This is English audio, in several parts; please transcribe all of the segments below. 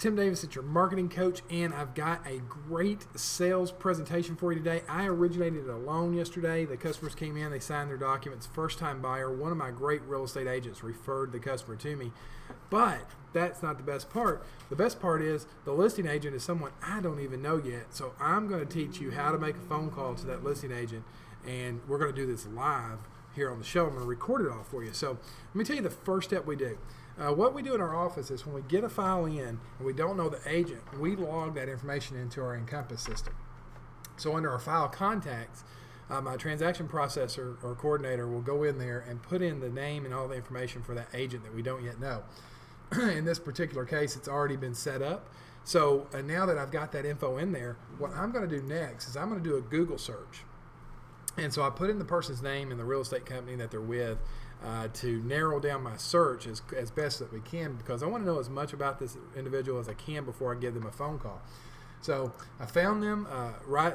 Tim Davis. It's your marketing coach, and I've got a great sales presentation for you today. I originated a loan yesterday. The customers came in, they signed their documents. First-time buyer. One of my great real estate agents referred the customer to me. But that's not the best part. The best part is the listing agent is someone I don't even know yet. So I'm going to teach you how to make a phone call to that listing agent, and we're going to do this live here on the show. I'm going to record it all for you. So let me tell you the first step we do. What we do in our office is when we get a file in and we don't know the agent, we log that information into our Encompass system. So under our file contacts, my transaction processor or coordinator will go in there and put in the name and all the information for that agent that we don't yet know. In this particular case, it's already been set up. So now that I've got that info in there, what I'm going to do next is I'm going to do a Google search. And so I put in the person's name and the real estate company that they're with to narrow down my search as best that we can, because I want to know as much about this individual as I can before I give them a phone call. So I found them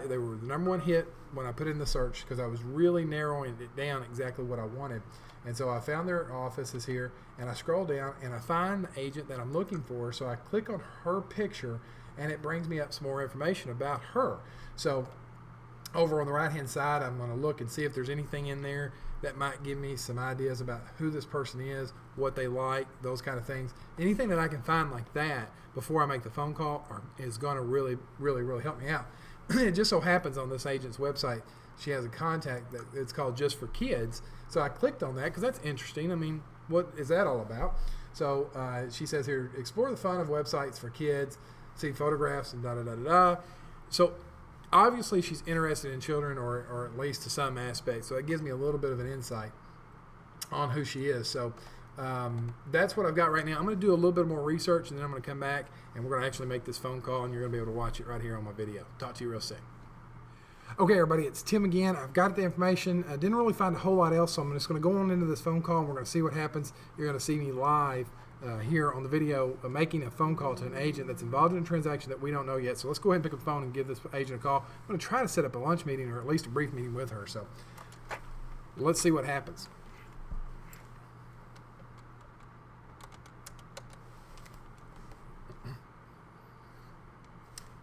they were the number one hit when I put in the search, because I was really narrowing it down exactly what I wanted. And so I found their offices here, and I scroll down and I find the agent that I'm looking for. So I click on her picture and it brings me up some more information about her. So over on the right hand side, I'm going to look and see if there's anything in there that might give me some ideas about who this person is, what they like, those kind of things. Anything that I can find like that before I make the phone call is going to really, really, really help me out. It just so happens on this agent's website, she has a contact that it's called Just for Kids. So I clicked on that because that's interesting. I mean, what is that all about? So she says here, explore the fun of websites for kids, see photographs and da-da-da-da-da. So obviously she's interested in children, or at least to some aspect. So it gives me a little bit of an insight on who she is. So that's what I've got right now. I'm going to do a little bit more research, and then I'm going to come back and we're going to actually make this phone call, and you're going to be able to watch it right here on my video. Talk to you real soon. Okay, everybody, it's Tim again. I've got the information. I didn't really find a whole lot else, so I'm just going to go on into this phone call, and we're going to see what happens. You're going to see me live here on the video making a phone call to an agent that's involved in a transaction that we don't know yet. So let's go ahead and pick up the phone and give this agent a call. I'm going to try to set up a lunch meeting, or at least a brief meeting with her. So let's see what happens.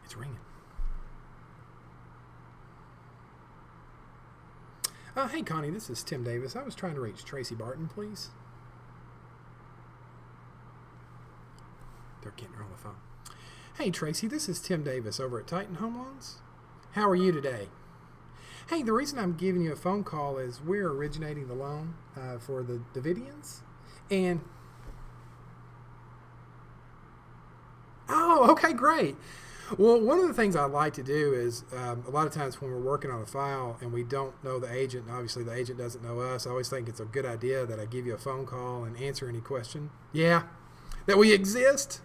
It's ringing. Hey, Connie, this is Tim Davis. I was trying to reach Tracy Barton, please. They're getting her on the phone. Hey, Tracy, this is Tim Davis over at Titan Home Loans. How are you today? Hey, the reason I'm giving you a phone call is we're originating the loan for the Davidians. And, oh, okay, great. Well, one of the things I like to do is a lot of times when we're working on a file and we don't know the agent, and obviously the agent doesn't know us, I always think it's a good idea that I give you a phone call and answer any question. Yeah, that we exist.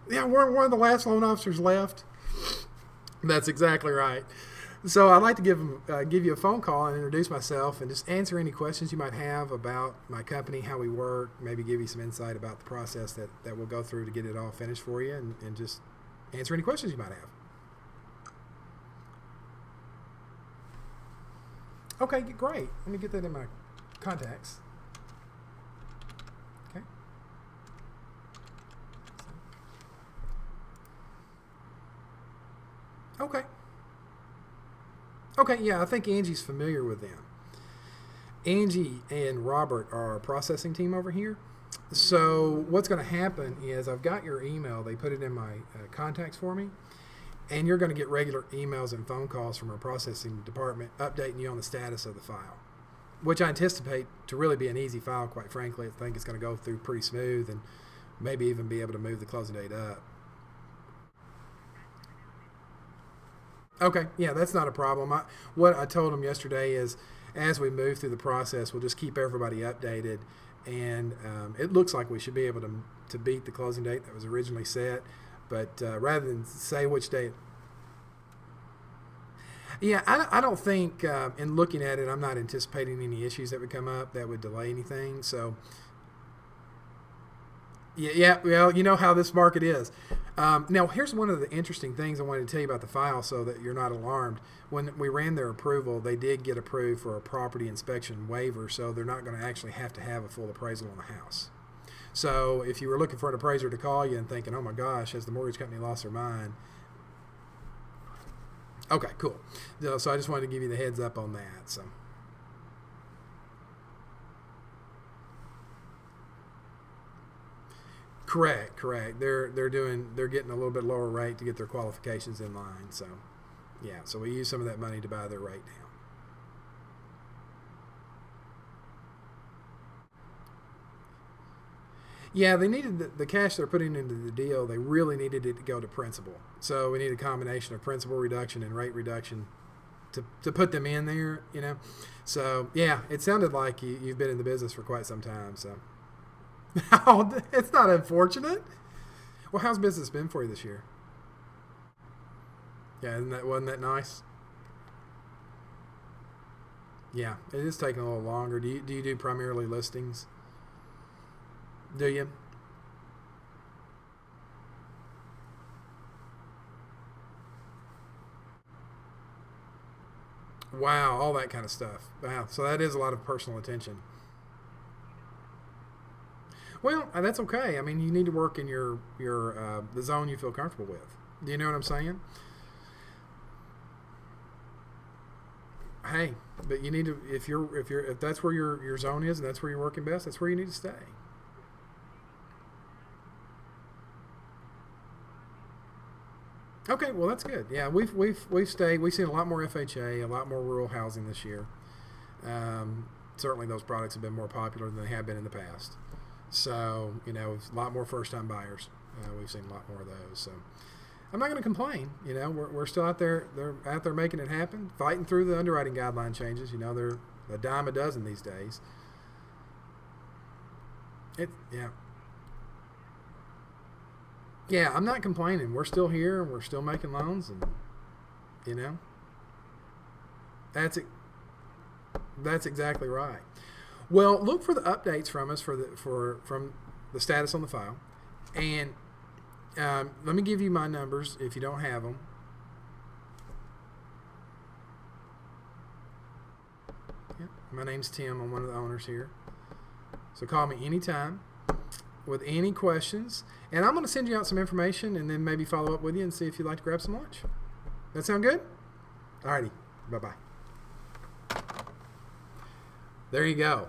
Yeah, we're one of the last loan officers left. That's exactly right. So I'd like to give you a phone call and introduce myself and just answer any questions you might have about my company, how we work, maybe give you some insight about the process that we'll go through to get it all finished for you, and just answer any questions you might have. Okay, great. Let me get that in my contacts. Okay. Okay. Okay, yeah, I think Angie's familiar with them. Angie and Robert are our processing team over here. So what's going to happen is I've got your email. They put it in my contacts for me. And you're going to get regular emails and phone calls from our processing department updating you on the status of the file, which I anticipate to really be an easy file, quite frankly. I think it's going to go through pretty smooth and maybe even be able to move the closing date up. Okay, yeah, that's not a problem. What I told them yesterday is as we move through the process, we'll just keep everybody updated. And it looks like we should be able to beat the closing date that was originally set. But rather than say which date, yeah, I don't think in looking at it, I'm not anticipating any issues that would come up that would delay anything. So, yeah, well, you know how this market is. Now, here's one of the interesting things I wanted to tell you about the file so that you're not alarmed. When we ran their approval, they did get approved for a property inspection waiver, so they're not going to actually have to have a full appraisal on the house. So if you were looking for an appraiser to call you and thinking, oh my gosh, has the mortgage company lost their mind? Okay, cool. So I just wanted to give you the heads up on that. So. Correct. They're getting a little bit lower rate to get their qualifications in line. So, yeah. So we use some of that money to buy their rate down. Yeah, they needed the cash they're putting into the deal. They really needed it to go to principal. So we need a combination of principal reduction and rate reduction to put them in there. So yeah, it sounded like you've been in the business for quite some time. So. Oh, it's not unfortunate. Well, how's business been for you this year? Yeah, wasn't that nice? Yeah, it is taking a little longer. Do you do primarily listings? Do you? Wow, all that kind of stuff. Wow, so that is a lot of personal attention. Well, that's okay. I mean, you need to work in your the zone you feel comfortable with. Do you know what I'm saying? Hey, but you need to if that's where your zone is and that's where you're working best, that's where you need to stay. Okay, well that's good. Yeah, we've stayed. We've seen a lot more FHA, a lot more rural housing this year. Certainly, those products have been more popular than they have been in the past. So a lot more first-time buyers. We've seen a lot more of those. So I'm not going to complain. We're still out there. They're out there making it happen, fighting through the underwriting guideline changes. They're a dime a dozen these days. Yeah. Yeah, I'm not complaining. We're still here and we're still making loans, and you know, that's it. That's exactly right. Well, look for the updates from us from the status on the file, and let me give you my numbers if you don't have them. Yeah, my name's Tim. I'm one of the owners here, so call me anytime with any questions, and I'm going to send you out some information and then maybe follow up with you and see if you'd like to grab some lunch. That sound good? Alrighty, bye-bye. There you go.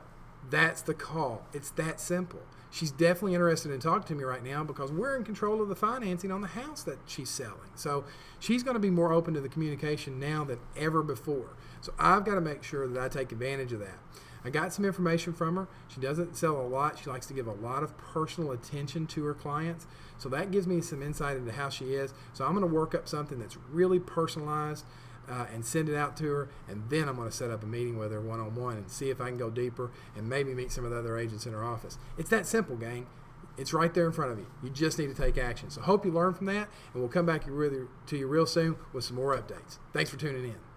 That's the call. It's that simple. She's definitely interested in talking to me right now because we're in control of the financing on the house that she's selling. So she's going to be more open to the communication now than ever before. So I've got to make sure that I take advantage of that. I got some information from her. She doesn't sell a lot. She likes to give a lot of personal attention to her clients. So that gives me some insight into how she is. So I'm going to work up something that's really personalized and send it out to her. And then I'm going to set up a meeting with her one-on-one and see if I can go deeper and maybe meet some of the other agents in her office. It's that simple, gang. It's right there in front of you. You just need to take action. So hope you learn from that, and we'll come back to you real soon with some more updates. Thanks for tuning in.